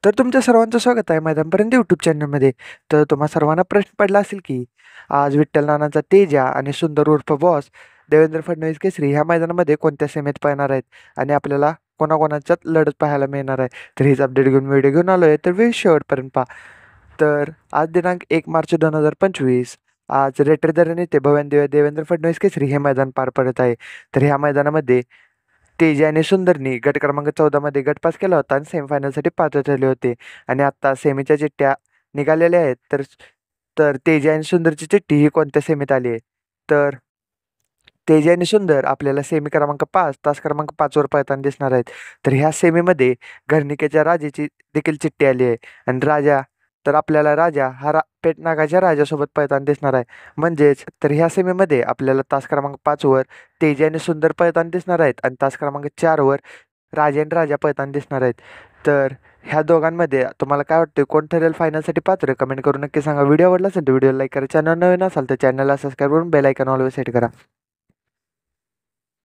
तर तुमच्या सर्वांचं स्वागत आहे मैदानपर्यंत यूट्यूब चॅनलमध्ये. तर तुम्हा सर्वांना प्रश्न पडला असेल की आज विठ्ठल नानांचा तेजा आणि सुंदर उर्फ बॉस देवेंद्र फडणवीस केसरी ह्या मैदानामध्ये कोणत्या सेमीत पळणार आहेत आणि आपल्याला कोणाकोणाच्यात लढत पाहायला मिळणार आहे. तर हीच अपडेट घेऊन व्हिडिओ घेऊन आलो आहे, तर व्हिडिओ शेवटपर्यंत पहा. तर आज दिनांक 1 मार्च 2025 आज रेटरदर नेते भव्य देवेंद्र फडणवीस केसरी हे मैदान पार पडत आहे. तर ह्या मैदानामध्ये तेजा आणि सुंदरनी गट क्रमांक 14मध्ये गट पास केला होता आणि सेमीफायनलसाठी पात्र ठरले होते. आणि आत्ता सेमीच्या चिठ्ठ्या निघालेल्या आहेत. तर तर तेजा आणि सुंदरची चिठ्ठी ही कोणत्या सेमीत आली आहे. तर तेजा आणि सुंदर आपल्याला सेमी क्रमांक 5 तास क्रमांक 5वर पळताना दिसणार आहेत. तर ह्या सेमीमध्ये घरनिकेच्या राजाची देखील चिठ्ठी आली आहे. आणि राजा तर आपल्याला राजा हा पेटनागाच्या राजासोबत पळताना दिसणार आहे. म्हणजेच तर ह्या सेमीमध्ये आपल्याला तास क्रमांक 5वर तेजा आणि सुंदर पळताना दिसणार आहेत आणि तास क्रमांक 4वर राजा आणि राजा पळताना दिसणार आहेत. तर ह्या दोघांमध्ये तुम्हाला काय वाटतं, कोण ठरेल फायनलसाठी पात्र? कमेंट करून नक्की सांगा. व्हिडिओ आवडला असेल तर व्हिडिओ लाईक करा. चॅनल नवीन असाल तर चॅनलला सबस्क्राईब करून बेल आयकॉन ऑलवेज सेट करा.